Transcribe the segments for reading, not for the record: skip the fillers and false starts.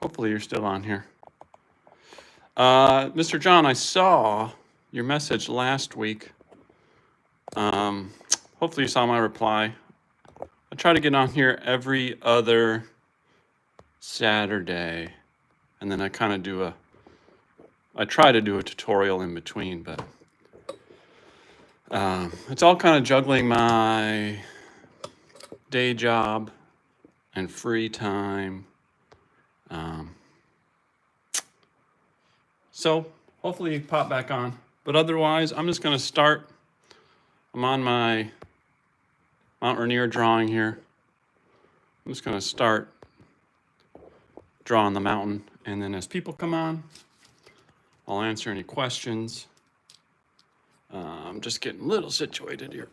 Hopefully you're still on here. Mr. John, I saw your message last week. Hopefully you saw my reply. I try to get on here every other Saturday, and then I try to do a tutorial in between, but it's all kind of juggling my day job and free time. So hopefully you pop back on, but otherwise I'm just going to start. I'm on my Mount Rainier drawing here. I'm just going to start drawing the mountain, and then as people come on, I'll answer any questions. I'm just getting a little situated here.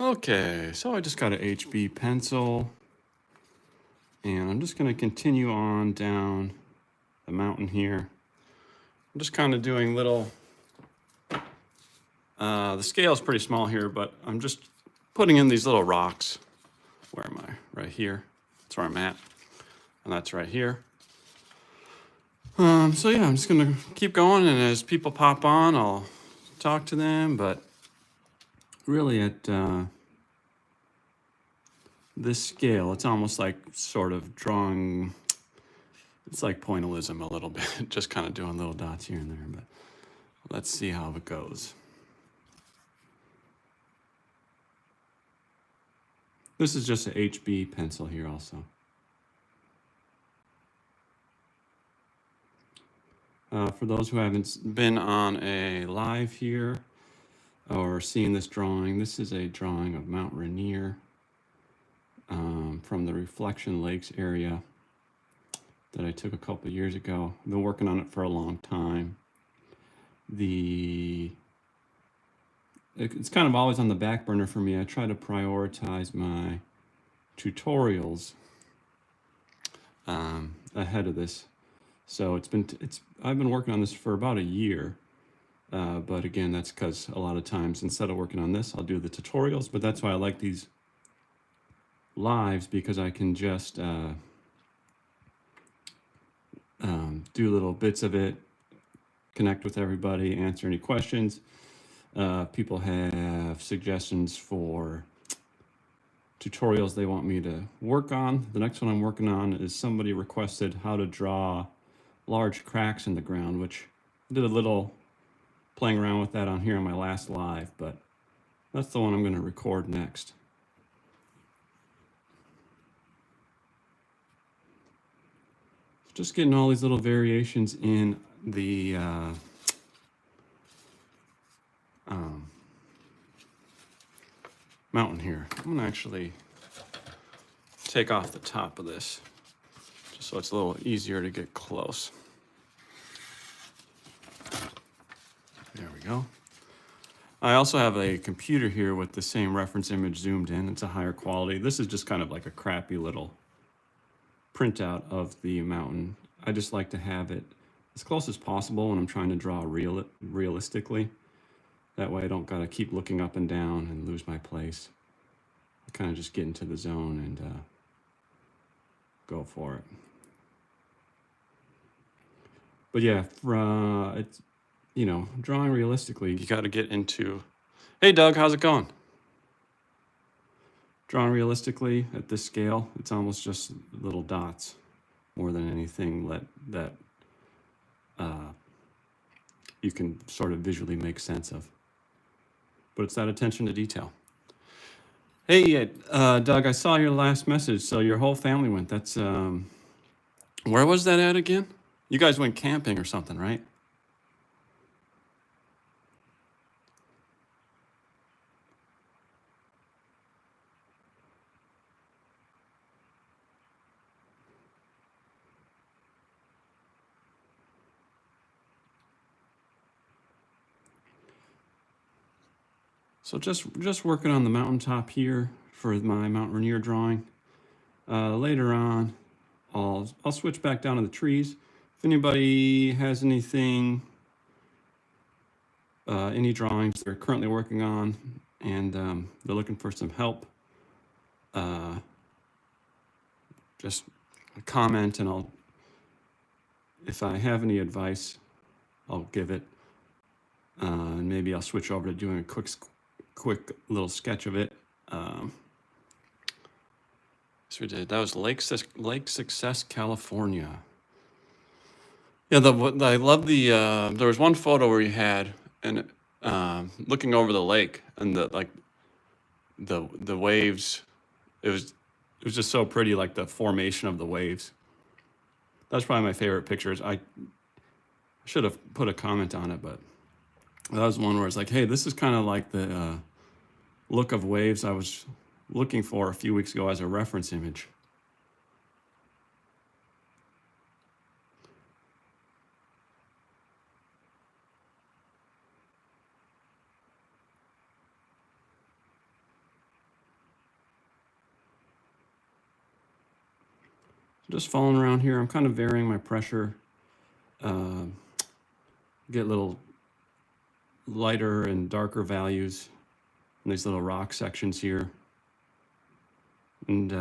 Okay, so I just got an HB pencil, and I'm just going to continue on down the mountain here. I'm just kind of doing little, the scale is pretty small here, but I'm just putting in these little rocks. Where am I? Right here. That's where I'm at. And that's right here. So yeah, I'm just going to keep going, and as people pop on, I'll talk to them, but really at this scale, it's almost like sort of drawing, it's like pointillism a little bit, just kind of doing little dots here and there, but let's see how it goes. This is just an HB pencil here also. For those who haven't been on a live here or seen this drawing, this is a drawing of Mount Rainier from the Reflection Lakes area that I took a couple of years ago. I've been working on it for a long time. It's kind of always on the back burner for me. I try to prioritize my tutorials ahead of this. So I've been working on this for about a year, but again, that's because a lot of times instead of working on this, I'll do the tutorials. But that's why I like these lives, because I can just do little bits of it, connect with everybody, answer any questions. People have suggestions for tutorials they want me to work on. The next one I'm working on is somebody requested how to draw large cracks in the ground, which I did a little playing around with that on here on my last live, but that's the one I'm going to record next. Just getting all these little variations in the mountain here. I'm going to actually take off the top of this just so it's a little easier to get close. There we go. I also have a computer here with the same reference image zoomed in. It's a higher quality. This is just kind of like a crappy little printout of the mountain. I just like to have it as close as possible when I'm trying to draw realistically. That way I don't gotta keep looking up and down and lose my place. I kind of just get into the zone and go for it. But yeah, it's, you know, drawing realistically, you got to get into, hey Doug, how's it going? Drawing realistically at this scale, it's almost just little dots more than anything that you can sort of visually make sense of. But it's that attention to detail. Hey, Doug, I saw your last message. So your whole family went. That's, where was that at again? You guys went camping or something, right? So just working on the mountaintop here for my Mount Rainier drawing. Later on, I'll switch back down to the trees. If anybody has anything, any drawings they're currently working on, and they're looking for some help, just comment, and if I have any advice, I'll give it. And maybe I'll switch over to doing a quick little sketch of it. So we did. That was Lake Success, California. Yeah, I love the. There was one photo where you had and looking over the lake and the waves. It was just so pretty, like the formation of the waves. That's probably my favorite pictures. I should have put a comment on it, but that was one where it's like, hey, this is kind of like the look of waves I was looking for a few weeks ago as a reference image. Just following around here, I'm kind of varying my pressure. Get a little lighter and darker values in these little rock sections here. And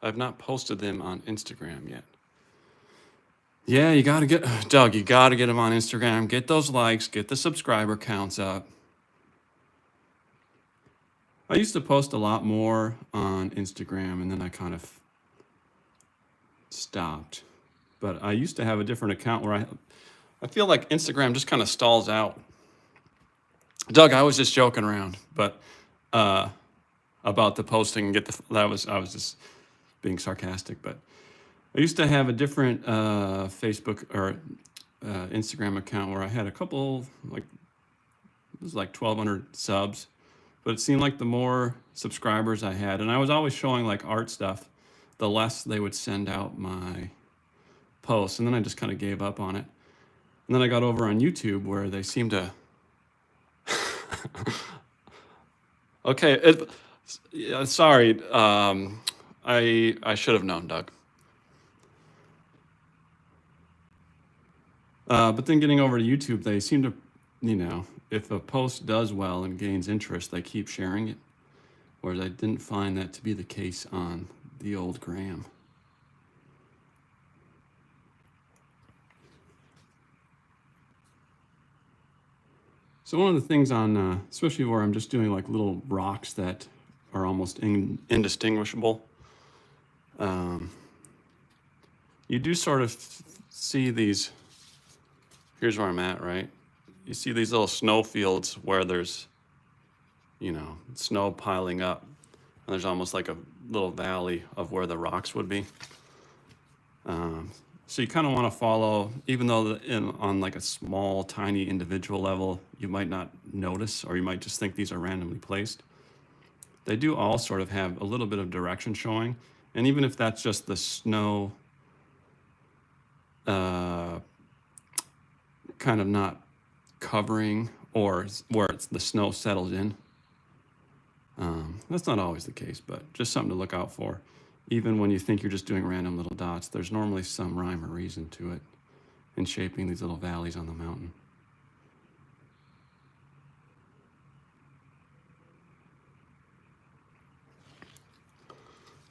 I've not posted them on Instagram yet. Yeah, you got to get, Doug, you got to get them on Instagram. Get those likes, get the subscriber counts up. I used to post a lot more on Instagram, and then I kind of stopped. But I used to have a different account where I feel like Instagram just kind of stalls out. Doug, I was just joking around, but about the posting and I was just being sarcastic. But I used to have a different Facebook or Instagram account where I had a couple, like it was like 1,200 subs, but it seemed like the more subscribers I had, and I was always showing like art stuff, the less they would send out my posts, and then I just kind of gave up on it. And then I got over on YouTube where they seem to. Okay, sorry. I should have known, Doug. But then getting over to YouTube, they seem to, if a post does well and gains interest, they keep sharing it. Whereas I didn't find that to be the case on the old gram. So one of the things on, especially where I'm just doing like little rocks that are almost indistinguishable, you do sort of see these, here's where I'm at, right? You see these little snow fields where there's, snow piling up, and there's almost like a little valley of where the rocks would be. So you kind of want to follow, even though on like a small, tiny individual level, you might not notice, or you might just think these are randomly placed. They do all sort of have a little bit of direction showing. And even if that's just the snow kind of not covering, or where the snow settles in, that's not always the case, but just something to look out for. Even when you think you're just doing random little dots, there's normally some rhyme or reason to it in shaping these little valleys on the mountain.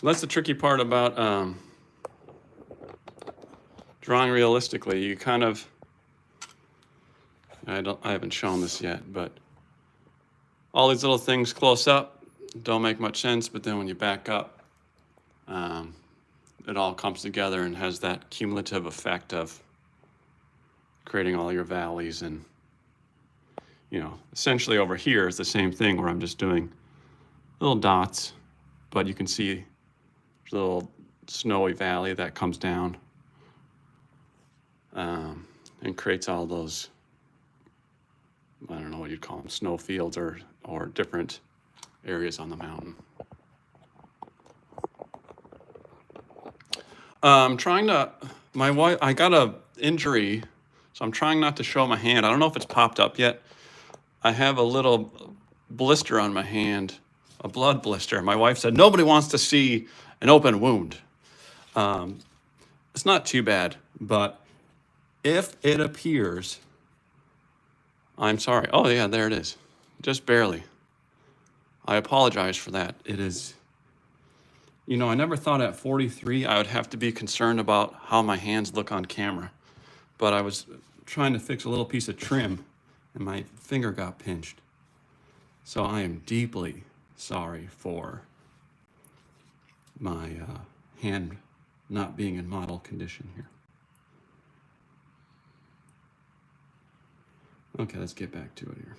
That's the tricky part about drawing realistically. You kind of, I haven't shown this yet, but all these little things close up don't make much sense, but then when you back up, it all comes together and has that cumulative effect of creating all your valleys. And, essentially over here is the same thing where I'm just doing little dots, but you can see there's a little snowy valley that comes down and creates all those, I don't know what you'd call them, snow fields or different areas on the mountain. I'm trying to, my wife, I got a injury, so I'm trying not to show my hand. I don't know if it's popped up yet. I have a little blister on my hand, a blood blister. My wife said, nobody wants to see an open wound. It's not too bad, but if it appears, I'm sorry. Oh yeah, there it is. Just barely. I apologize for that. It is You know, I never thought at 43 I would have to be concerned about how my hands look on camera. But I was trying to fix a little piece of trim and my finger got pinched. So I am deeply sorry for my hand not being in model condition here. Okay, let's get back to it here.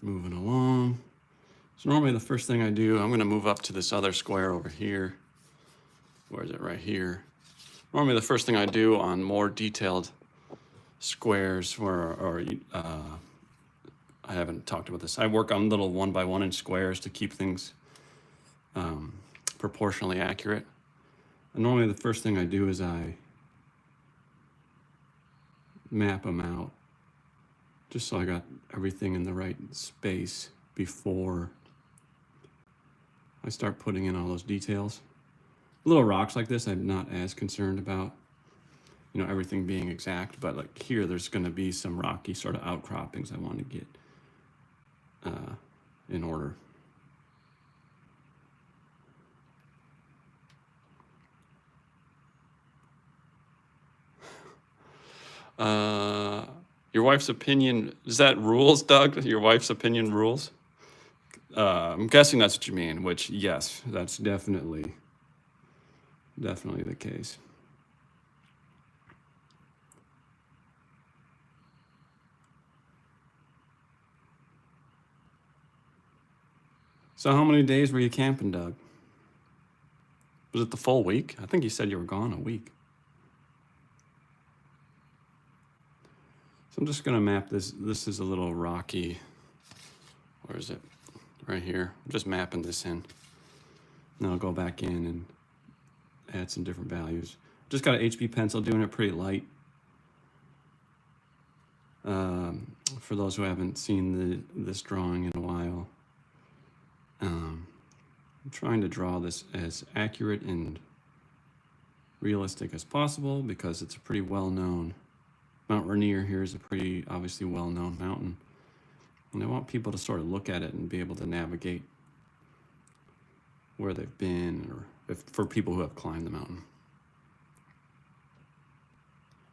Moving along. So normally the first thing I do, I'm going to move up to this other square over here. Where is it? Right here. Normally the first thing I do on more detailed squares I haven't talked about this. I work on little 1 by 1 inch squares to keep things proportionally accurate. And normally the first thing I do is I map them out just so I got everything in the right space before I start putting in all those details. Little rocks like this I'm not as concerned about, you know, everything being exact, but like here there's going to be some rocky sort of outcroppings I want to get in order. Your wife's opinion, is that rules, Doug? Your wife's opinion rules? I'm guessing that's what you mean, which, yes, that's definitely the case. So how many days were you camping, Doug? Was it the full week? I think you said you were gone a week. So I'm just gonna map this. This is a little rocky. Where is it? Right here. I'm just mapping this in. Then I'll go back in and add some different values. Just got an HB pencil, doing it pretty light. For those who haven't seen this drawing in a while, I'm trying to draw this as accurate and realistic as possible because it's a pretty well-known, Mount Rainier here is a pretty obviously well-known mountain. And I want people to sort of look at it and be able to navigate where they've been, or for people who have climbed the mountain.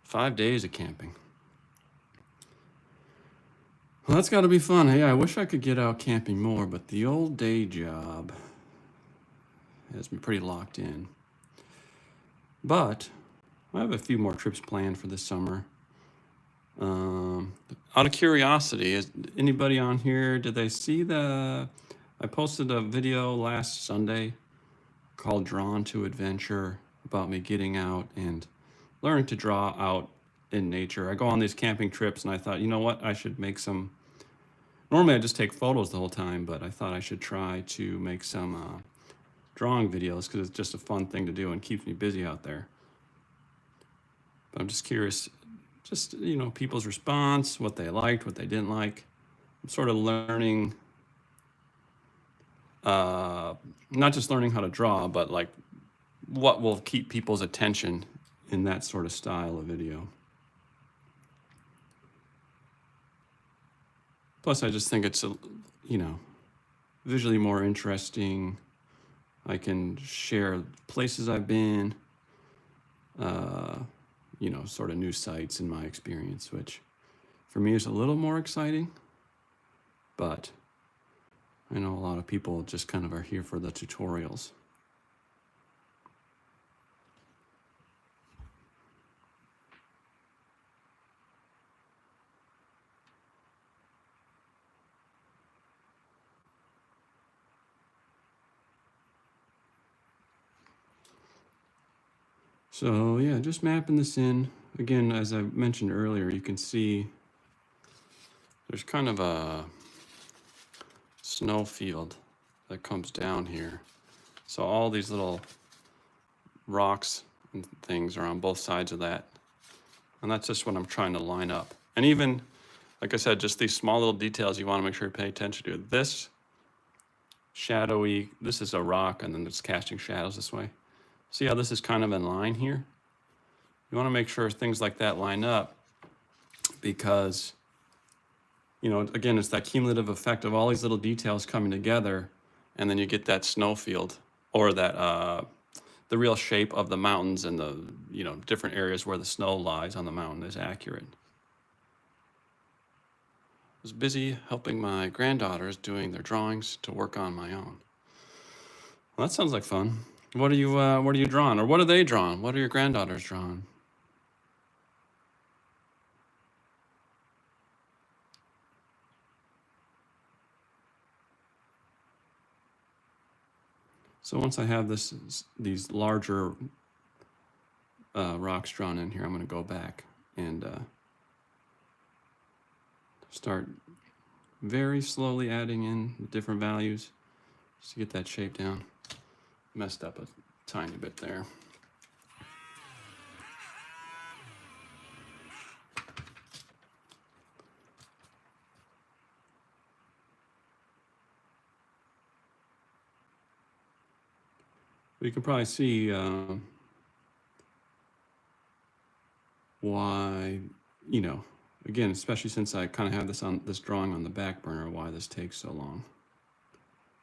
5 days of camping. Well, that's got to be fun. Hey, I wish I could get out camping more, but the old day job has me pretty locked in. But I have a few more trips planned for this summer. Out of curiosity, is anybody on here, did they see I posted a video last Sunday called Drawn to Adventure about me getting out and learning to draw out in nature. I go on these camping trips and I thought, you know what, I should make some, normally I just take photos the whole time, but I thought I should try to make some drawing videos because it's just a fun thing to do and keeps me busy out there. But I'm just curious, just, you know, people's response, what they liked, what they didn't like. I'm sort of learning, not just learning how to draw, but like what will keep people's attention in that sort of style of video. Plus, I just think it's, you know, visually more interesting. I can share places I've been, you know, sort of new sites in my experience, which for me is a little more exciting. But I know a lot of people just kind of are here for the tutorials. So yeah, just mapping this in. Again, as I mentioned earlier, you can see there's kind of a snow field that comes down here. So all these little rocks and things are on both sides of that. And that's just what I'm trying to line up. And even, like I said, just these small little details you want to make sure you pay attention to. This shadowy, this is a rock and then it's casting shadows this way. See how this is kind of in line here? You want to make sure things like that line up because, you know, again, it's that cumulative effect of all these little details coming together and then you get that snow field, or that the real shape of the mountains and the different areas where the snow lies on the mountain is accurate. I was busy helping my granddaughters doing their drawings to work on my own. Well, that sounds like fun. What are you drawing, or what are they drawing? What are your granddaughters drawing? So once I have these larger rocks drawn in here, I'm going to go back and start very slowly adding in different values just to get that shape down. Messed up a tiny bit there. You can probably see why, again, especially since I kind of have this drawing on the back burner, why this takes so long.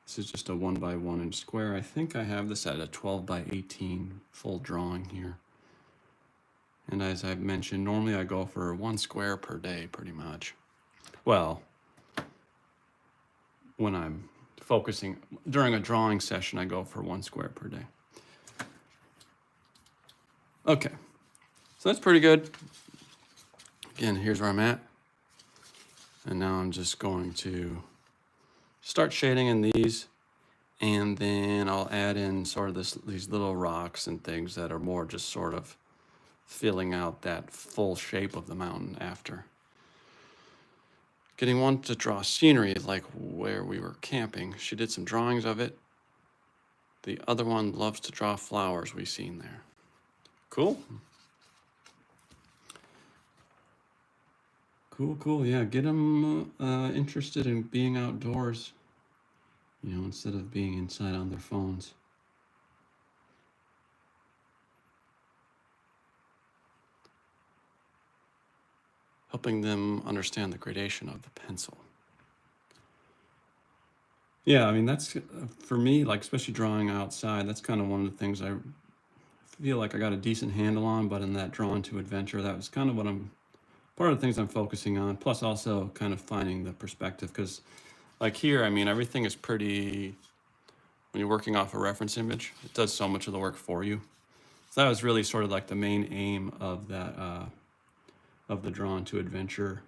This is just a 1 by 1 inch square. I think I have this at a 12 by 18 full drawing here. And as I've mentioned, normally I go for 1 square per day, pretty much. Well, when I'm focusing during a drawing session, I go for 1 square per day. Okay, so that's pretty good. Again, here's where I'm at. And now I'm just going to start shading in these, and then I'll add in sort of these little rocks and things that are more just sort of filling out that full shape of the mountain after. Getting one to draw scenery, like where we were camping. She did some drawings of it. The other one loves to draw flowers we've seen there. Cool. Cool. Yeah, get them interested in being outdoors, instead of being inside on their phones. Helping them understand the gradation of the pencil. Yeah, I mean, that's for me, like especially drawing outside, that's kind of one of the things I feel like I got a decent handle on, but in that Drawn to Adventure, that was kind of part of the things I'm focusing on, plus also kind of finding the perspective, because like here, I mean, everything is pretty, when you're working off a reference image, it does so much of the work for you. So that was really sort of like the main aim of that, of the Drawn to Adventure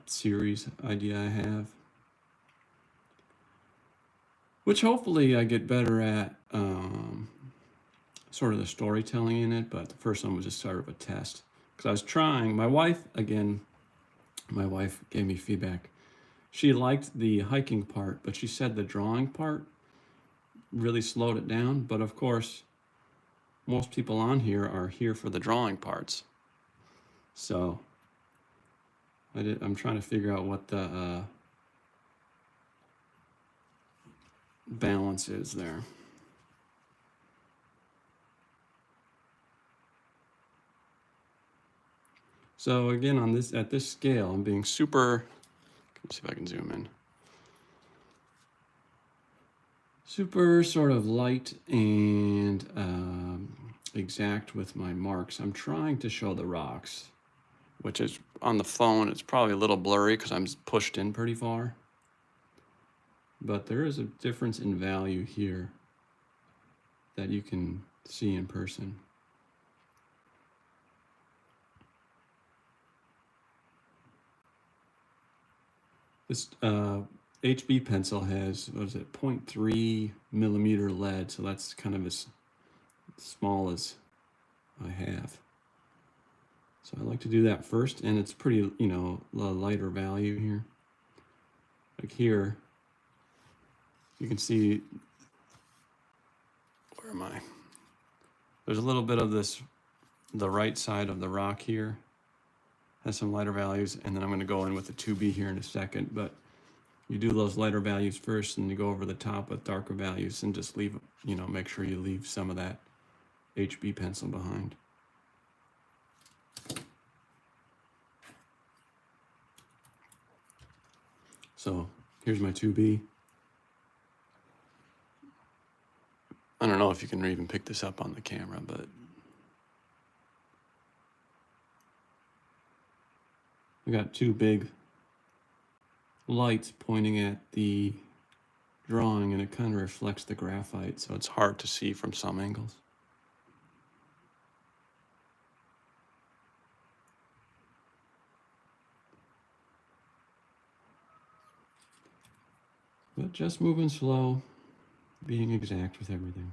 series idea I have, which hopefully I get better at sort of the storytelling in it, but the first one was just sort of a test. Because I was trying, my wife gave me feedback. She liked the hiking part, but she said the drawing part really slowed it down. But of course, most people on here are here for the drawing parts. So I'm trying to figure out what the balance is there. So again, at this scale, I'm being super, let's see if I can zoom in. Super sort of light and exact with my marks. I'm trying to show the rocks, which is on the phone, it's probably a little blurry because I'm pushed in pretty far. But there is a difference in value here that you can see in person. This HB pencil has, 0.3 millimeter lead, so that's kind of as small as I have. So I like to do that first, and it's pretty, a lighter value here. Like here, you can see, where am I? There's a little bit of the right side of the rock here has some lighter values, and then I'm going to go in with the 2B here in a second, but you do those lighter values first, and you go over the top with darker values, and just leave, make sure you leave some of that HB pencil behind. So here's my 2B. I don't know if you can even pick this up on the camera, but we got two big lights pointing at the drawing, and it kind of reflects the graphite, so it's hard to see from some angles. But just moving slow, being exact with everything.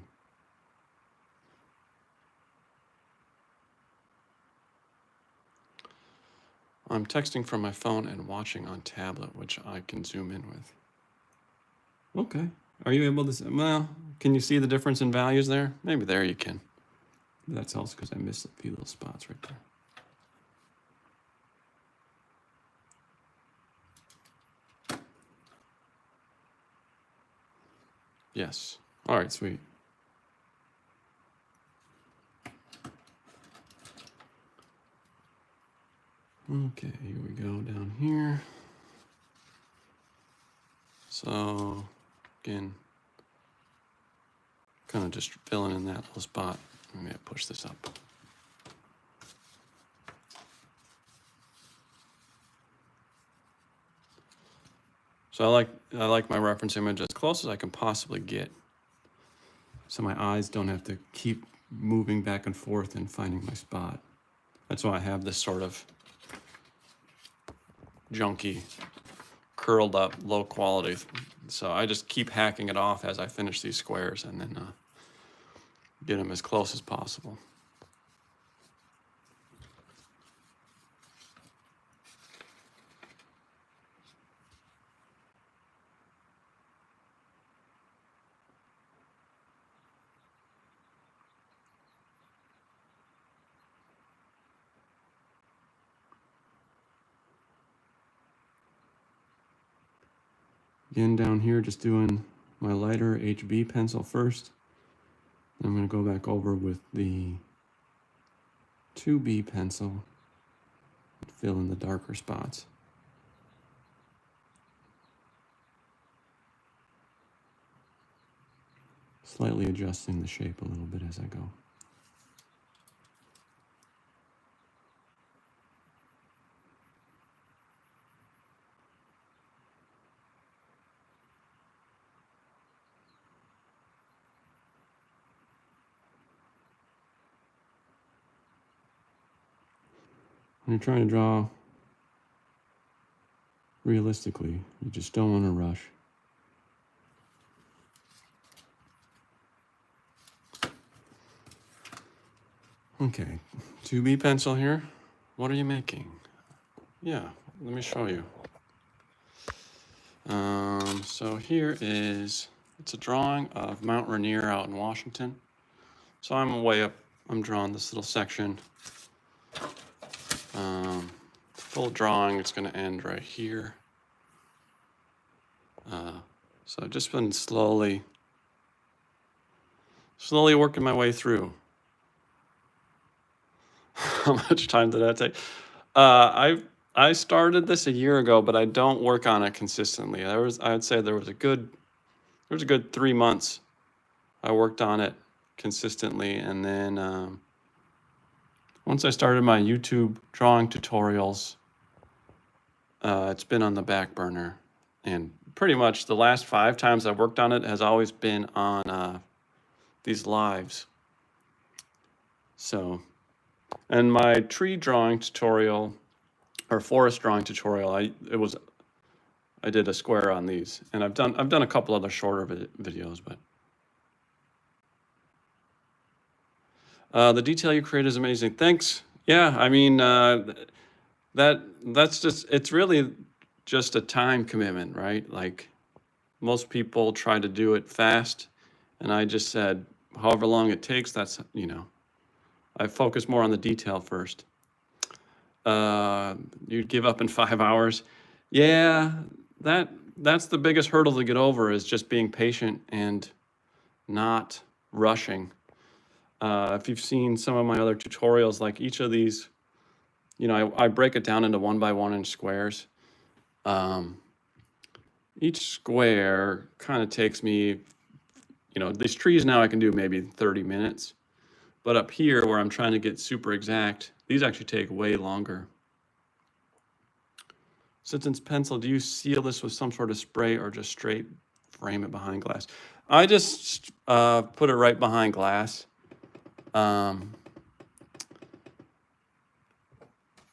I'm texting from my phone and watching on tablet, which I can zoom in with. Okay. Are you able to see? Well, can you see the difference in values there? Maybe there you can. That's also because I missed a few little spots right there. Yes. All right, sweet. Okay, here we go down here. So, again, kind of just filling in that little spot. Let me push this up. So I like my reference image as close as I can possibly get, so my eyes don't have to keep moving back and forth and finding my spot. That's why I have this sort of junky, curled up, low quality. So I just keep hacking it off as I finish these squares, and then get them as close as possible. Again, down here, just doing my lighter HB pencil first. I'm going to go back over with the 2B pencil and fill in the darker spots. Slightly adjusting the shape a little bit as I go. When you're trying to draw realistically, you just don't want to rush. Okay, 2B pencil here. What are you making? Yeah, let me show you. So here is, it's a drawing of Mount Rainier out in Washington. So I'm way up, I'm drawing this little section. Full drawing, it's going to end right here. So I've just been slowly working my way through. How much time did that take? I started this a year ago, but I don't work on it consistently. I would say there was a good 3 months I worked on it consistently, and then once I started my YouTube drawing tutorials, it's been on the back burner, and pretty much the last 5 times I've worked on it has always been on these lives. So, and my tree drawing tutorial or forest drawing tutorial, I did a square on these, and I've done a couple other shorter videos, but the detail you create is amazing. Thanks. Yeah, I mean that's just, it's really just a time commitment, right? Like most people try to do it fast, and I just said however long it takes. That's, I focus more on the detail first. You'd give up in 5 hours. Yeah, that's the biggest hurdle to get over, is just being patient and not rushing. If you've seen some of my other tutorials, like each of these, I break it down into 1 by 1 inch squares. Each square kind of takes me, you know, these trees now I can do maybe 30 minutes. But up here where I'm trying to get super exact, these actually take way longer. Since it's pencil, do you seal this with some sort of spray or just straight frame it behind glass? I just put it right behind glass. I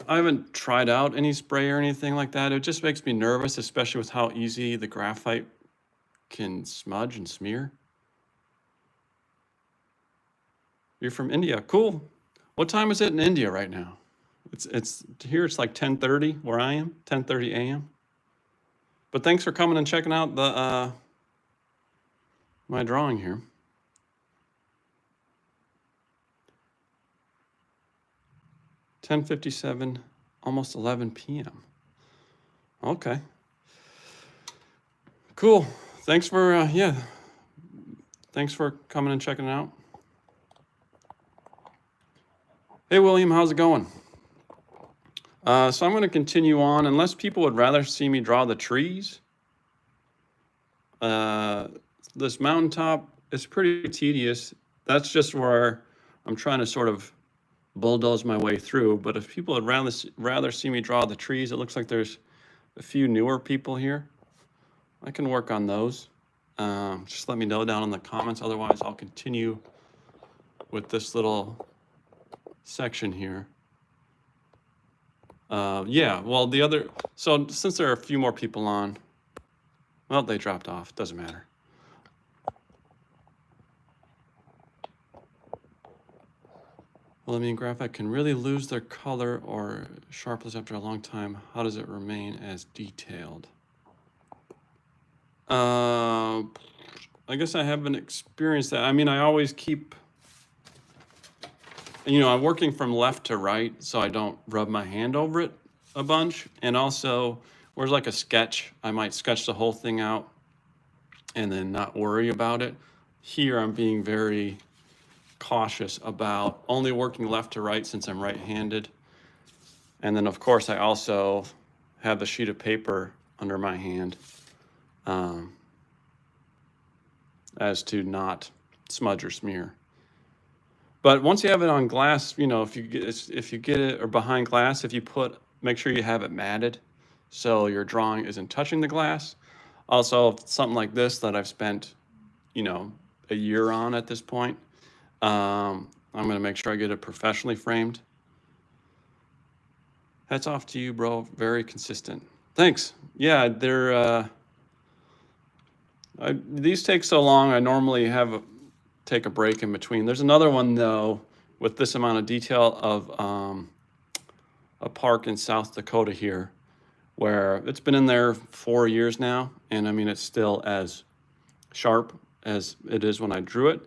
haven't tried out any spray or anything like that. It just makes me nervous, especially with how easy the graphite can smudge and smear. You're from India, cool. What time is it in India right now? It's here. It's like 10:30 where I am, 10:30 a.m. But thanks for coming and checking out the my drawing here. 10:57, almost 11 p.m. Okay. Cool. Thanks for yeah. Thanks for coming and checking it out. Hey William, how's it going? So I'm going to continue on, unless people would rather see me draw the trees. This mountaintop is pretty tedious. That's just where I'm trying to sort of bulldoze my way through. But if people would rather see me draw the trees, it looks like there's a few newer people here. I can work on those. Just let me know down in the comments. Otherwise, I'll continue with this little section here. Yeah, well, so since there are a few more people on, well, they dropped off, doesn't matter. Well, I mean, graphite can really lose their color or sharpness after a long time. How does it remain as detailed? I guess I haven't experienced that. I mean, I always keep, you know, I'm working from left to right, so I don't rub my hand over it a bunch. And also, whereas like a sketch, I might sketch the whole thing out and then not worry about it. Here, I'm being very cautious about only working left to right since I'm right-handed. And then, of course, I also have the sheet of paper under my hand as to not smudge or smear. But once you have it on glass, you know, if you get it or behind glass, make sure you have it matted so your drawing isn't touching the glass. Also, something like this that I've spent, you know, a year on at this point, I'm going to make sure I get it professionally framed. Hats off to you, bro. Very consistent. Thanks. Yeah, these take so long. I normally take a break in between. There's another one though with this amount of detail of a park in South Dakota here, where it's been in there 4 years now, and I mean it's still as sharp as it is when I drew it.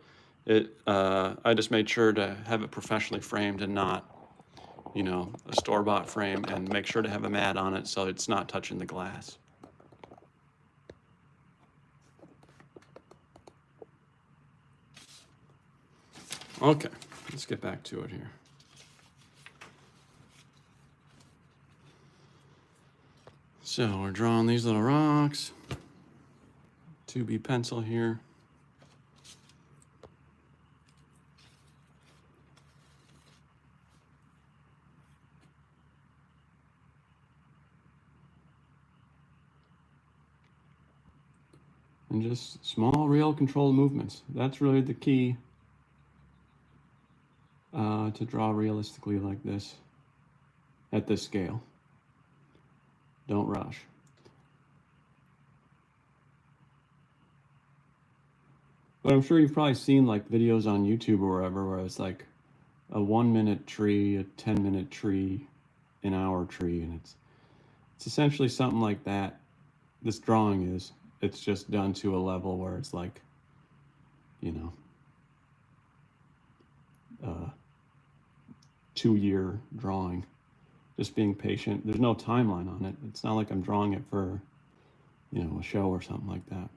I just made sure to have it professionally framed and not, you know, a store-bought frame, and make sure to have a mat on it so it's not touching the glass. Okay, let's get back to it here. So we're drawing these little rocks. 2B pencil here. And just small, real controlled movements. That's really the key to draw realistically like this at this scale. Don't rush. But I'm sure you've probably seen like videos on YouTube or wherever where it's like a 1-minute tree, a 10-minute tree, an hour tree, and it's essentially something like that. This drawing is. It's just done to a level where it's like, you know, 2-year drawing. Just being patient. There's no timeline on it. It's not like I'm drawing it for, you know, a show or something like that.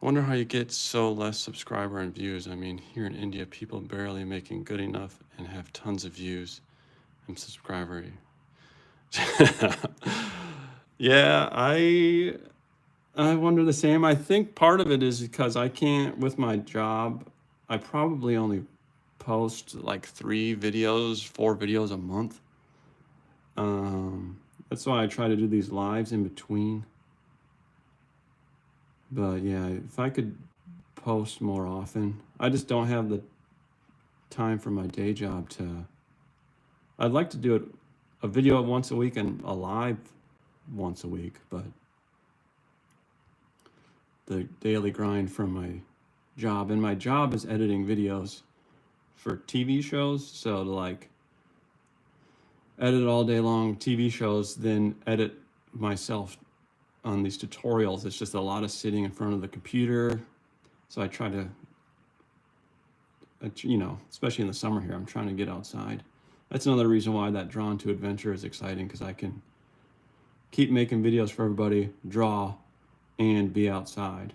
I wonder how you get so less subscriber and views. I mean, here in India, people barely making good enough and have tons of views and subscriber. Yeah, I wonder the same. I think part of it is because I can't, with my job, I probably only post like 3 videos, 4 videos a month. That's why I try to do these lives in between. But yeah, if I could post more often, I just don't have the time for my day job to. I'd like to do it a video once a week and a live once a week, but the daily grind from my job, and my job is editing videos for TV shows, so to like edit all day long TV shows, then edit myself on these tutorials. It's just a lot of sitting in front of the computer. So I try to, you know, especially in the summer here, I'm trying to get outside. That's another reason why that Drawn to Adventure is exciting, because I can keep making videos for everybody, draw, and be outside.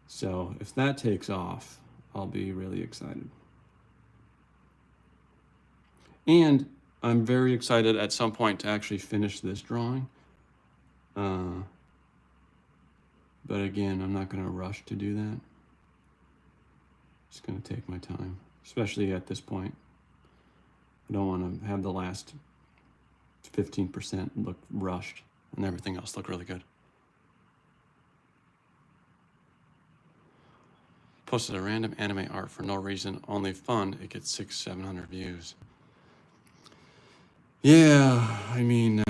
So if that takes off, I'll be really excited. And I'm very excited at some point to actually finish this drawing. But again, I'm not going to rush to do that. It's going to take my time, especially at this point. I don't want to have the last 15% look rushed and everything else look really good. Posted a random anime art for no reason, only fun. It gets 600-700 views. Yeah, I mean,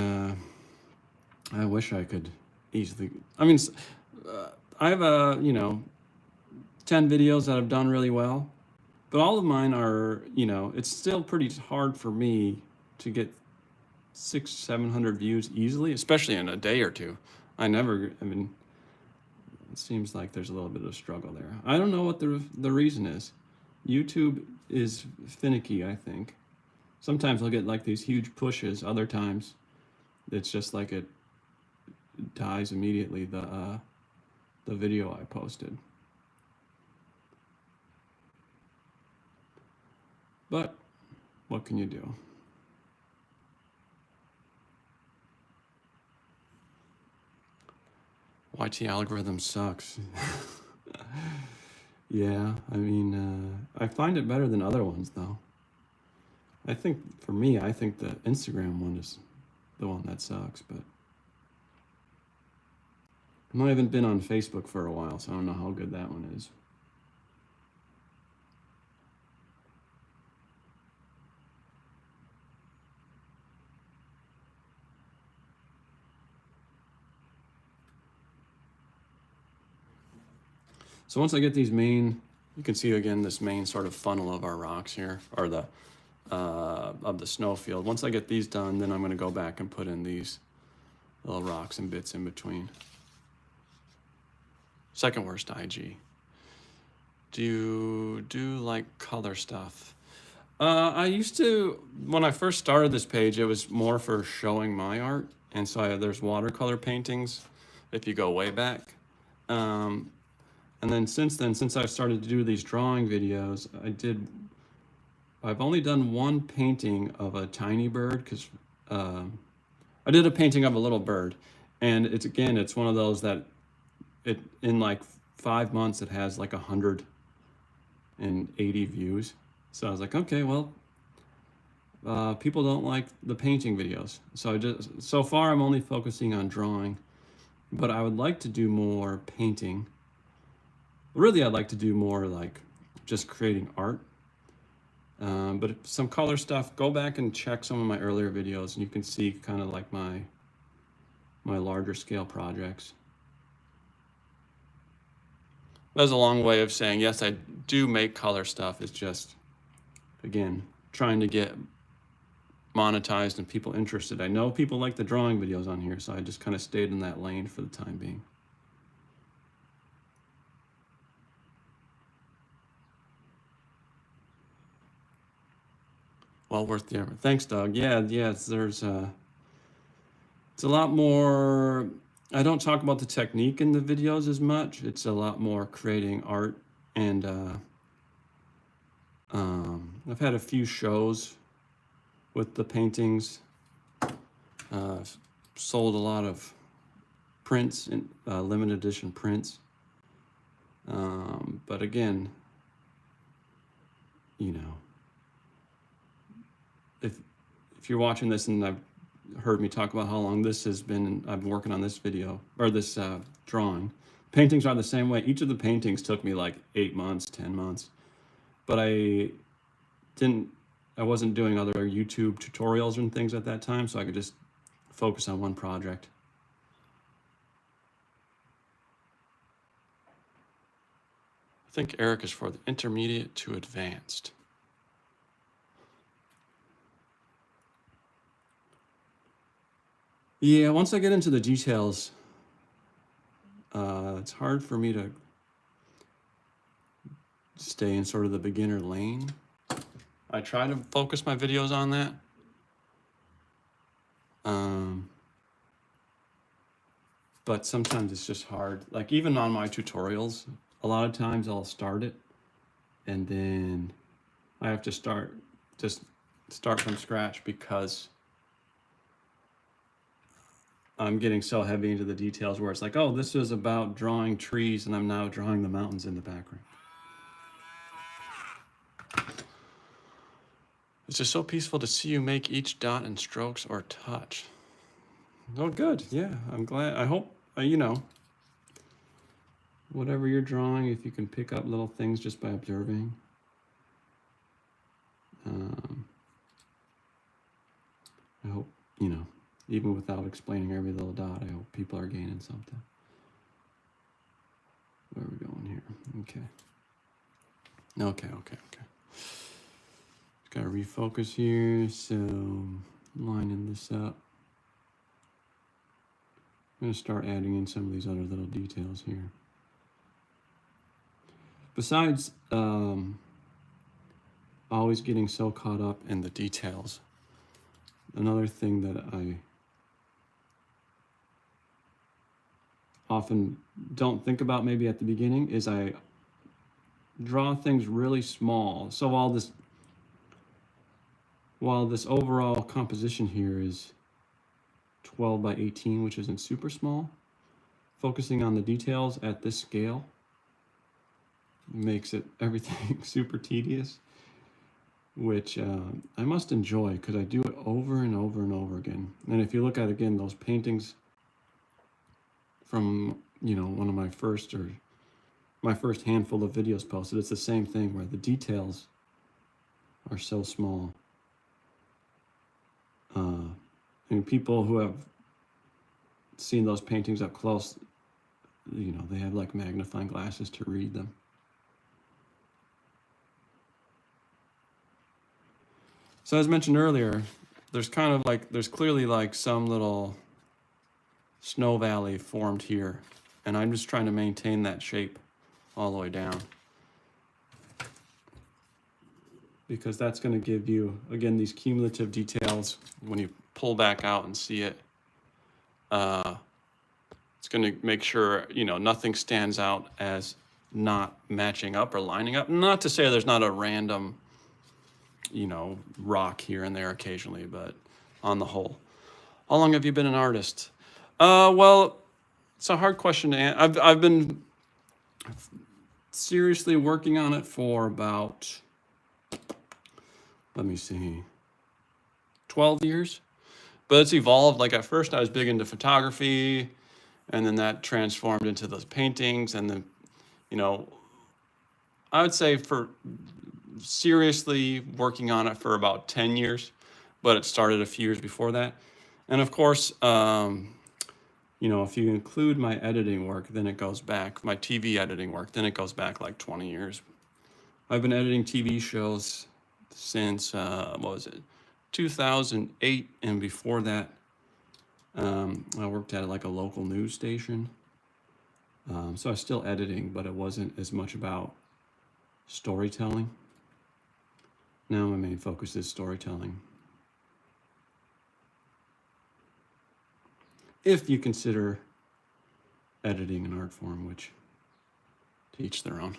I wish I could easily. I mean, I have 10 videos that have done really well, but all of mine are, it's still pretty hard for me to get 600-700 views easily, especially in a day or two. It seems like there's a little bit of a struggle there. I don't know what the reason is. YouTube is finicky, I think. Sometimes I'll get like these huge pushes. Other times, it's just like it dies immediately, the video I posted. But what can you do? YT algorithm sucks. Yeah, I mean, I find it better than other ones though. I think for me, I think the Instagram one is the one that sucks, but I haven't been on Facebook for a while, so I don't know how good that one is. So once I get these main, you can see again this main sort of funnel of our rocks here, or the of the snowfield. Once I get these done, then I'm going to go back and put in these little rocks and bits in between. Second worst IG. Do you do like color stuff? I used to, when I first started this page, it was more for showing my art. And so there's watercolor paintings if you go way back. And then, since I've started to do these drawing videos, I've only done one painting of a tiny bird, because I did a painting of a little bird. And it's one of those that in like 5 months, it has like 180 views. So I was like, okay, well, people don't like the painting videos. So far I'm only focusing on drawing, but I would like to do more painting. Really, I'd like to do more like just creating art. But some color stuff, go back and check some of my earlier videos and you can see kind of like my larger scale projects. That's a long way of saying, yes, I do make color stuff. It's just, again, trying to get monetized and people interested. I know people like the drawing videos on here, so I just kind of stayed in that lane for the time being. Well worth the effort. Thanks, Doug. Yeah, it's a lot more. I don't talk about the technique in the videos as much. It's a lot more creating art, and I've had a few shows with the paintings. Sold a lot of prints and limited edition prints. But again, you know, if you're watching this and I've heard me talk about how long this has been, I've been working on this video or this drawing. Paintings are the same way. Each of the paintings took me like 8 months, 10 months, but I wasn't doing other YouTube tutorials and things at that time, so I could just focus on one project. I think Erik is for the intermediate to advanced. Yeah, once I get into the details, it's hard for me to stay in sort of the beginner lane. I try to focus my videos on that. But sometimes it's just hard. Like even on my tutorials, a lot of times I'll start it and then I have to start from scratch because I'm getting so heavy into the details where it's like, oh, this is about drawing trees and I'm now drawing the mountains in the background. It's just so peaceful to see you make each dot in strokes or touch. Oh, good. Yeah, I'm glad. I hope, you know, whatever you're drawing, if you can pick up little things just by observing. I hope, you know, even without explaining every little dot, I hope people are gaining something. Where are we going here? Okay. Just gotta refocus here, so lining this up. I'm gonna start adding in some of these other little details here. Besides always getting so caught up in the details, another thing that I often don't think about maybe at the beginning is I draw things really small. So while this overall composition here is 12 by 18, which isn't super small, focusing on the details at this scale makes everything super tedious, which I must enjoy because I do it over and over and over again. And if you look at, again, those paintings from, you know, one of my first handful of videos posted, it's the same thing where the details are so small. And people who have seen those paintings up close, you know, they have like magnifying glasses to read them. So as mentioned earlier, there's clearly like some little snow valley formed here, and I'm just trying to maintain that shape all the way down, because that's going to give you, again, these cumulative details when you pull back out and see it. It's going to make sure, you know, nothing stands out as not matching up or lining up. Not to say there's not a random, you know, rock here and there occasionally, but on the whole. How long have you been an artist? Well, it's a hard question to answer. I've been seriously working on it for about, let me see, 12 years. But it's evolved. Like at first I was big into photography, and then that transformed into those paintings. And then, you know, I would say for seriously working on it for about 10 years, but it started a few years before that. And of course, you know, if you include my editing work, then it goes back, my TV editing work, then it goes back like 20 years. I've been editing TV shows since, what was it, 2008, and before that, I worked at like a local news station. So I was still editing, but it wasn't as much about storytelling. Now my main focus is storytelling. If you consider editing an art form, which to each their own.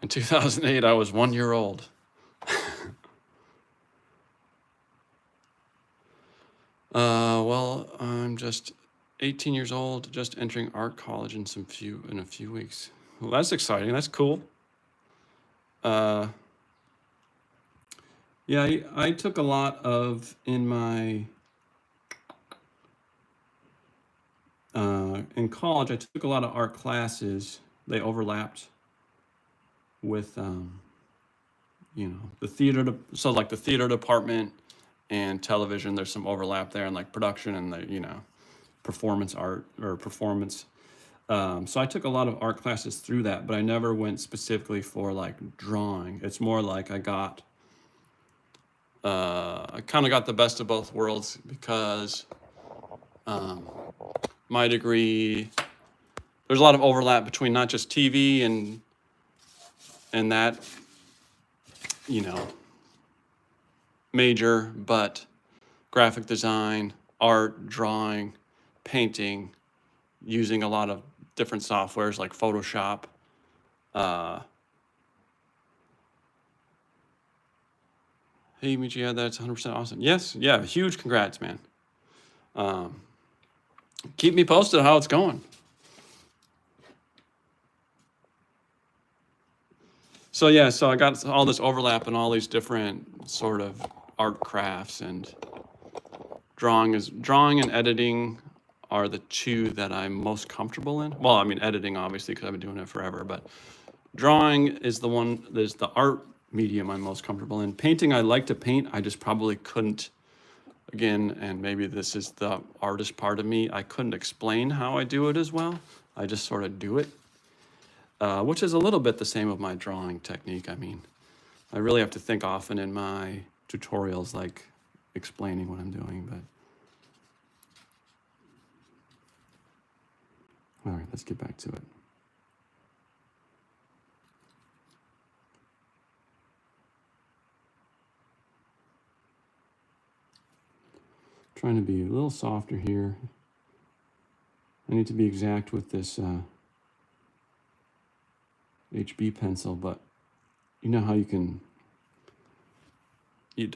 In 2008, I was 1 year old. Well, I'm just 18 years old, just entering art college in a few weeks. Well, that's exciting. That's cool. Yeah, I took a lot of in college. I took a lot of art classes. They overlapped with the so like the theater department and television. There's some overlap there, and like production and the performance art or performance. So I took a lot of art classes through that, but I never went specifically for like drawing. It's more like I kind of got the best of both worlds because my degree, there's a lot of overlap between not just TV and that, major, but graphic design, art, drawing, painting, using a lot of different softwares like Photoshop. Hey, Michi, yeah, that's 100% awesome. Yes, yeah, huge congrats, man. Keep me posted how it's going. So yeah, so I got all this overlap in all these different sort of art crafts, and drawing and editing are the two that I'm most comfortable in. Well, I mean editing obviously because I've been doing it forever, but drawing is the art medium I'm most comfortable in. Painting, I like to paint. I just probably couldn't, again, and maybe this is the artist part of me, I couldn't explain how I do it as well. I just sort of do it, which is a little bit the same with my drawing technique. I mean, I really have to think often in my tutorials, like explaining what I'm doing, but. All right, let's get back to it. Trying to be a little softer here. I need to be exact with this HB pencil, but you know how you can,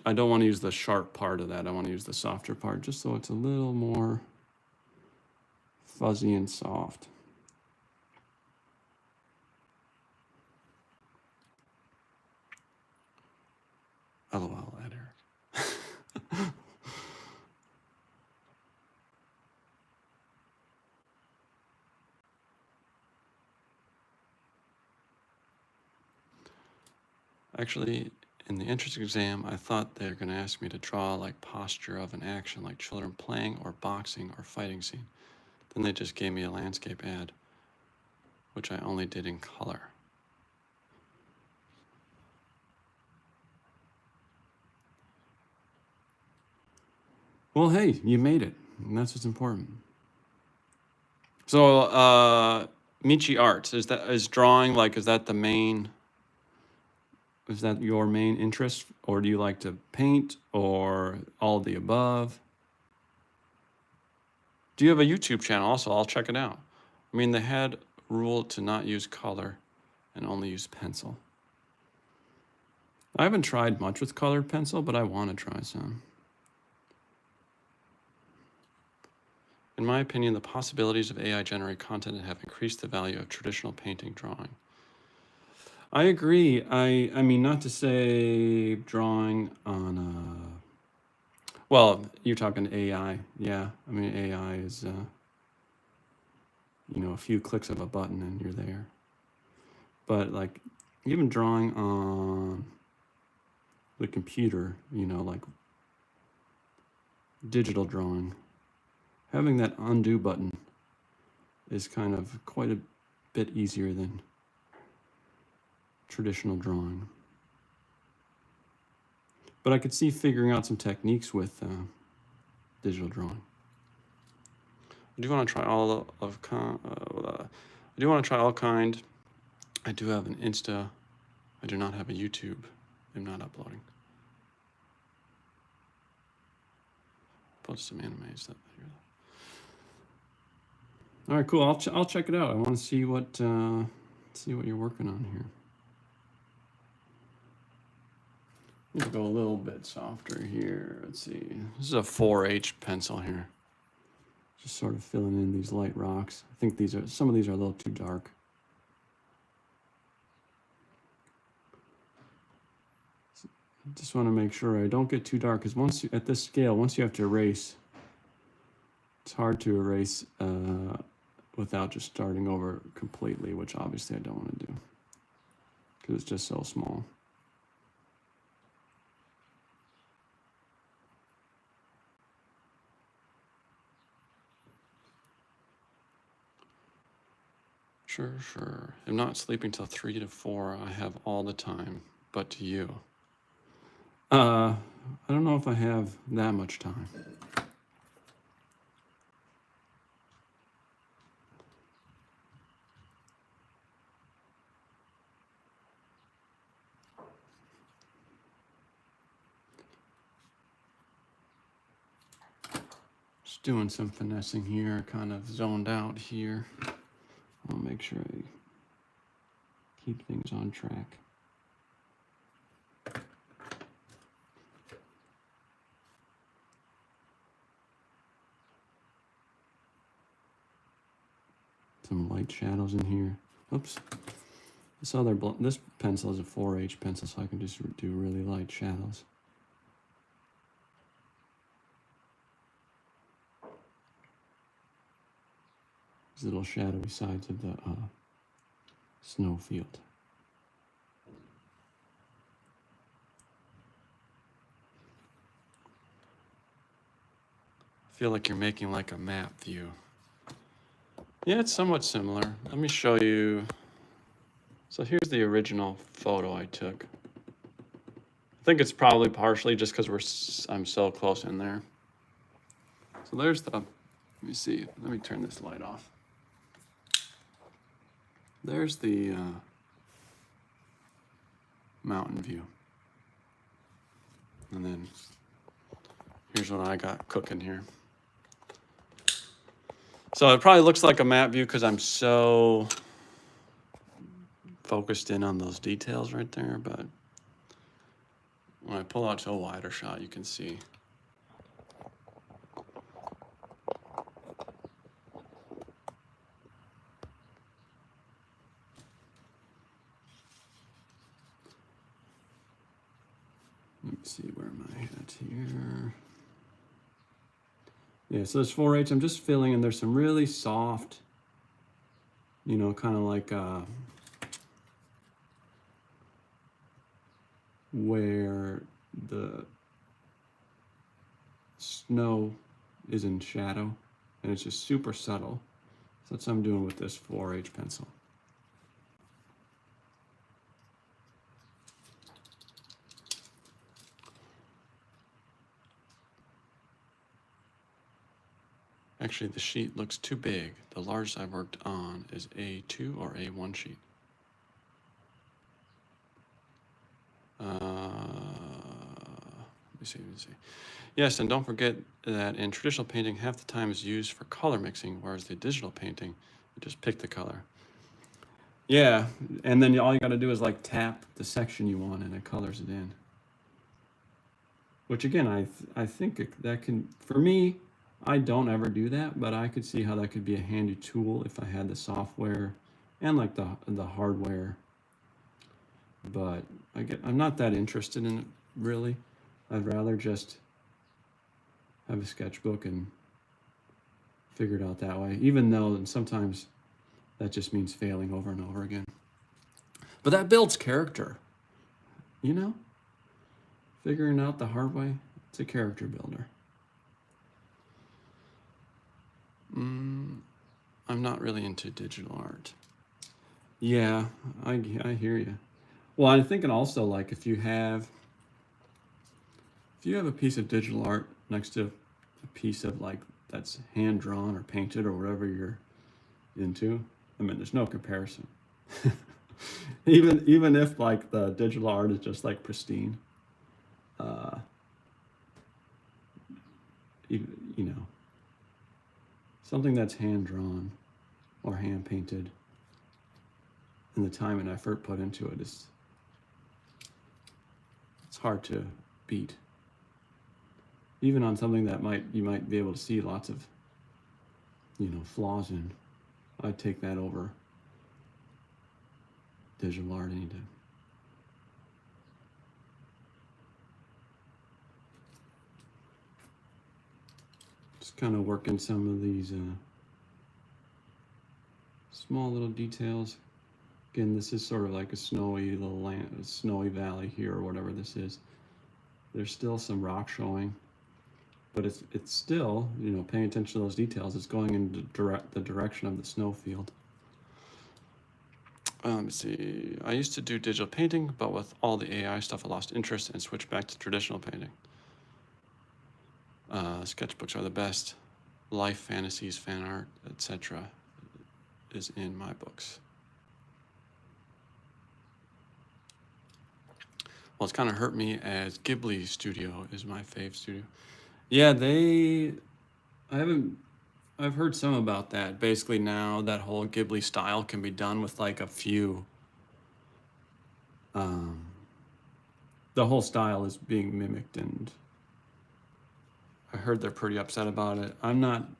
I don't want to use the sharp part of that. I want to use the softer part just so it's a little more fuzzy and soft. LOL at Erik. Actually, in the entrance exam, I thought they were going to ask me to draw like posture of an action, like children playing or boxing or fighting scene. Then they just gave me a landscape ad, which I only did in color. Well, hey, you made it, and that's what's important. So, Michi Arts, is drawing like, is that your main interest, or do you like to paint, or all of the above? Do you have a YouTube channel also? I'll check it out. I mean, they had rule to not use color and only use pencil. I haven't tried much with colored pencil, but I want to try some. In my opinion, the possibilities of AI-generated content have increased the value of traditional painting drawing. I agree. I mean, not to say drawing on well, you're talking AI. Yeah, I mean, AI is, a few clicks of a button and you're there. But like, even drawing on the computer, like digital drawing, having that undo button is kind of quite a bit easier than traditional drawing. But I could see figuring out some techniques with digital drawing. I do want to try all kind. I do have an Insta. I do not have a YouTube. I'm not uploading. Post some animes. All right, cool. I'll check it out. I want to see what you're working on here. Let's go a little bit softer here. Let's see. This is a 4H pencil here. Just sort of filling in these light rocks. I think some of these are a little too dark. Just want to make sure I don't get too dark, because at this scale, once you have to erase, it's hard to erase without just starting over completely, which obviously I don't want to do because it's just so small. Sure. I'm not sleeping till 3 to 4. I have all the time, but to you. I don't know if I have that much time. Just doing some finessing here, kind of zoned out here. I'll make sure I keep things on track. Some light shadows in here. Oops. This pencil is a 4H pencil, so I can just do really light shadows. These little shadowy sides of the snow field. I feel like you're making like a map view. Yeah, it's somewhat similar. Let me show you. So here's the original photo I took. I think it's probably partially just because I'm so close in there. So there's let me see, let me turn this light off. There's the mountain view. And then here's what I got cooking here. So it probably looks like a map view because I'm so focused in on those details right there, but when I pull out to a wider shot, you can see. Let me see, where am I at here? Yeah, so there's 4H. I'm just filling in. There's some really soft, you know, kind of like where the snow is in shadow, and it's just super subtle. So that's what I'm doing with this 4H pencil. Actually, the sheet looks too big. The largest I've worked on is A2 or A1 sheet. Let me see. Yes, and don't forget that in traditional painting, half the time is used for color mixing, whereas the digital painting, you just pick the color. Yeah, and then all you got to do is like tap the section you want, and it colors it in. Which again, I think that can, for me, I don't ever do that, but I could see how that could be a handy tool if I had the software and like the hardware. But I'm not that interested in it really. I'd rather just have a sketchbook and figure it out that way, even though sometimes that just means failing over and over again. But that builds character, you know? Figuring out the hard way, it's a character builder. I'm not really into digital art. Yeah, I hear you. Well, I'm thinking also, like, if you have a piece of digital art next to a piece of like that's hand drawn or painted or whatever you're into, I mean, there's no comparison. even if like the digital art is just like pristine, you know, something that's hand drawn or hand painted, and the time and effort put into it it's hard to beat. Even on something that you might be able to see lots of flaws in, I'd take that over digital art any day. Just kind of working some of these small little details. Again, this is sort of like a snowy little land, a snowy valley here, or whatever this is. There's still some rock showing, but it's still, paying attention to those details. It's going in the direction of the snowfield. Let's see. I used to do digital painting, but with all the AI stuff, I lost interest and switched back to traditional painting. Sketchbooks are the best. Life fantasies, fan art, etc. is in my books. Well, it's kind of hurt me as Ghibli Studio is my fave studio. Yeah, I've heard some about that. Basically now that whole Ghibli style can be done with like a few, the whole style is being mimicked, and I heard they're pretty upset about it. I don't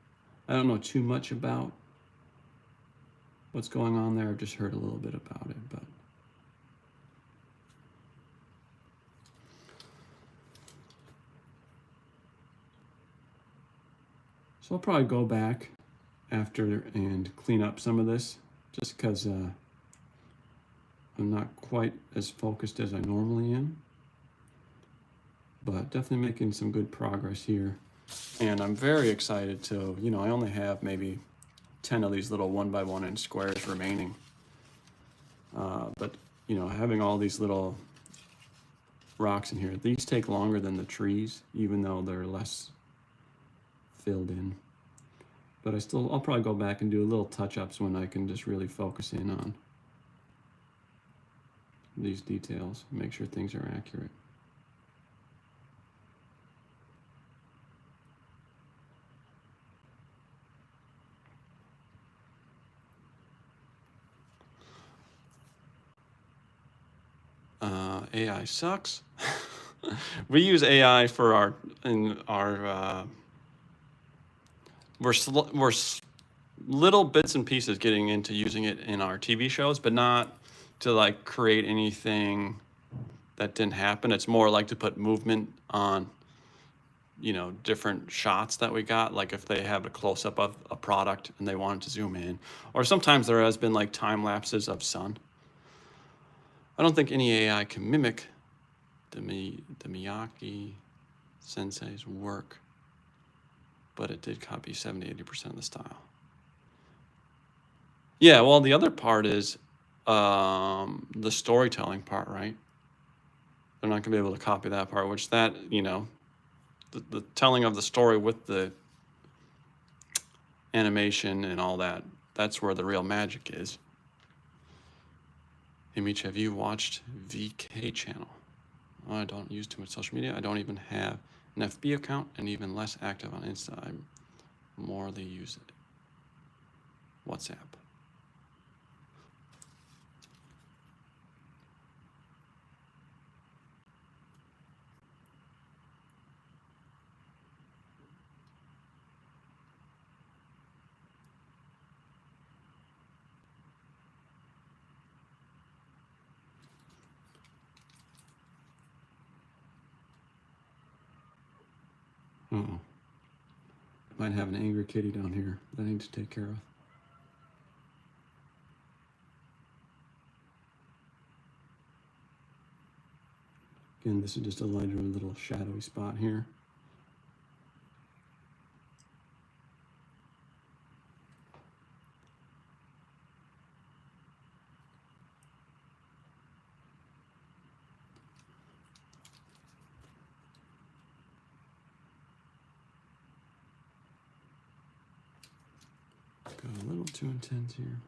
know too much about what's going on there. I've just heard a little bit about it, but so I'll probably go back after and clean up some of this, just because I'm not quite as focused as I normally am, but definitely making some good progress here. And I'm very excited to, I only have maybe 10 of these little 1x1 inch squares remaining. But, having all these little rocks in here, these take longer than the trees, even though they're less filled in. But I'll probably go back and do little touch-ups when I can just really focus in on these details, make sure things are accurate. AI sucks. We use AI for we're little bits and pieces getting into using it in our TV shows, but not to like create anything that didn't happen. It's more like to put movement on, different shots that we got. Like if they have a close up of a product and they wanted to zoom in, or sometimes there has been like time lapses of sun. I don't think any AI can mimic the Miyake sensei's work, but it did copy 70-80% of the style. Yeah, well, the other part is the storytelling part, right? They're not gonna be able to copy that part, which the telling of the story with the animation and all that, that's where the real magic is. Hey Meech, have you watched VK channel? Oh, I don't use too much social media. I don't even have an FB account, and even less active on Insta. I morely use it. WhatsApp. Uh-oh. Might have an angry kitty down here that I need to take care of. Again, this is just a lighter little shadowy spot here. Go a little too intense here.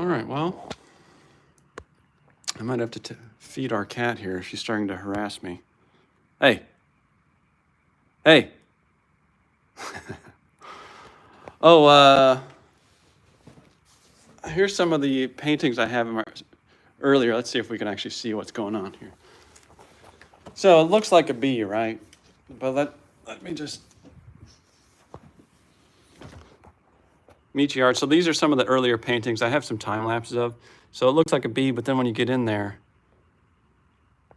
All right, well, I might have to feed our cat here. She's starting to harass me. Hey. Hey. Oh, here's some of the paintings I have in my earlier. Let's see if we can actually see what's going on here. So it looks like a bee, right? But let me just meet you. So these are some of the earlier paintings. I have some time lapses of. So it looks like a bee, but then when you get in there,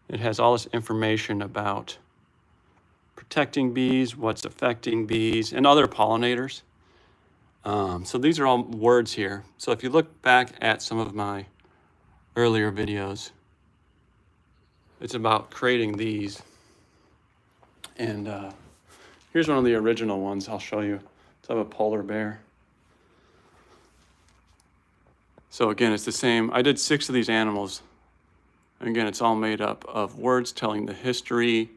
it has all this information about protecting bees, what's affecting bees, and other pollinators. So these are all words here. So if you look back at some of my earlier videos, it's about creating these. And here's one of the original ones I'll show you. It's of a polar bear. So again, it's the same. I did 6 of these animals. Again, it's all made up of words telling the history,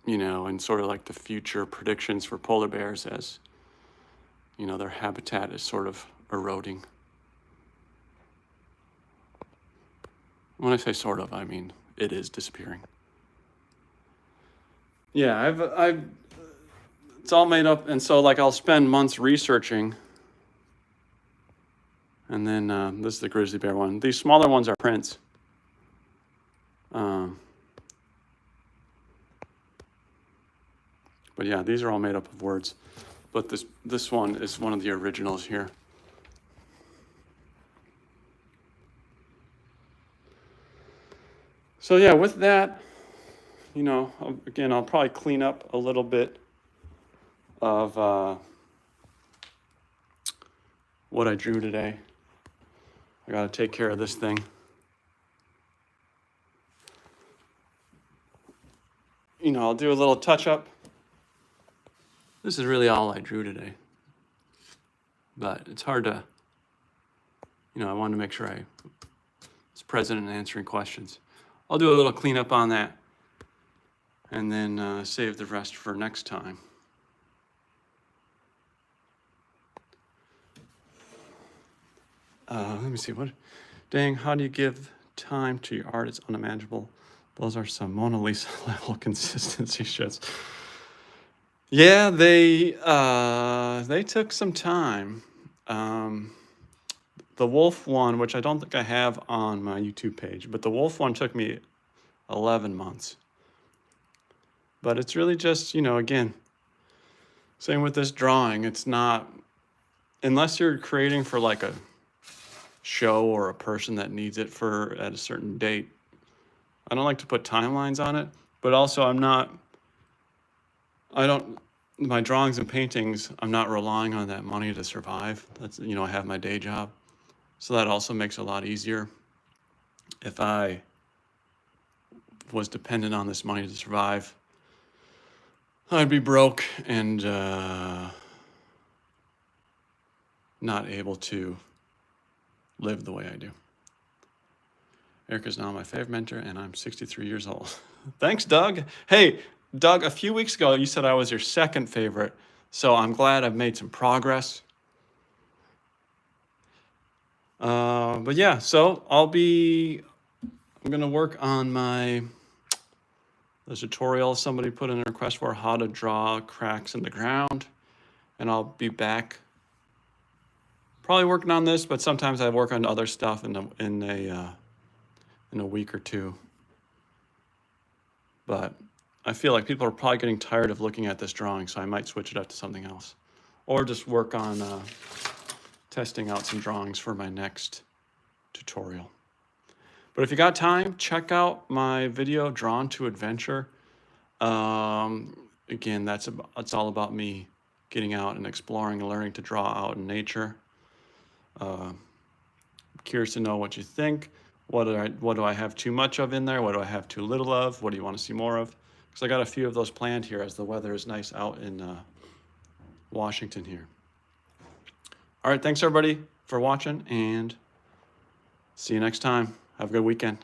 you know, and sort of like the future predictions for polar bears as, you know, their habitat is sort of eroding. When I say sort of, I mean it is disappearing. Yeah, it's all made up, and so like I'll spend months researching. And then this is the grizzly bear one. These smaller ones are prints. But yeah, these are all made up of words. But this one is one of the originals here. So yeah, with that, you know, again, I'll probably clean up a little bit of what I drew today. I gotta take care of this thing. You know, I'll do a little touch up. This is really all I drew today. But it's hard to, you know, I wanted to make sure I was present and answering questions. I'll do a little cleanup on that and then save the rest for next time. Let me see, dang, how do you give time to your art? It's unimaginable. Those are some Mona Lisa level consistency shits. Yeah, they took some time. The wolf one, which I don't think I have on my YouTube page, but the wolf one took me 11 months. But it's really just, you know, again, same with this drawing. It's not, unless you're creating for like a show or a person that needs it for at a certain date. I don't like to put timelines on it, but also my drawings and paintings, I'm not relying on that money to survive. That's, you know, I have my day job. So that also makes it a lot easier. If I was dependent on this money to survive, I'd be broke and not able to live the way I do. Erik is now my favorite mentor, and I'm 63 years old. Thanks, Doug. Hey, Doug, a few weeks ago, you said I was your second favorite, so I'm glad I've made some progress. But yeah, so I'm gonna work on the tutorial somebody put in a request for how to draw cracks in the ground, and I'll be back probably working on this, but sometimes I work on other stuff in a week or two. But I feel like people are probably getting tired of looking at this drawing, so I might switch it up to something else. Or just work on testing out some drawings for my next tutorial. But if you got time, check out my video, Drawn to Adventure. Again, it's all about me getting out and exploring and learning to draw out in nature. Curious to know what you think. What do I have too much of in there? What do I have too little of? What do you want to see more of? Because I got a few of those planned here as the weather is nice out in Washington here. All right, thanks everybody for watching, and see you next time. Have a good weekend.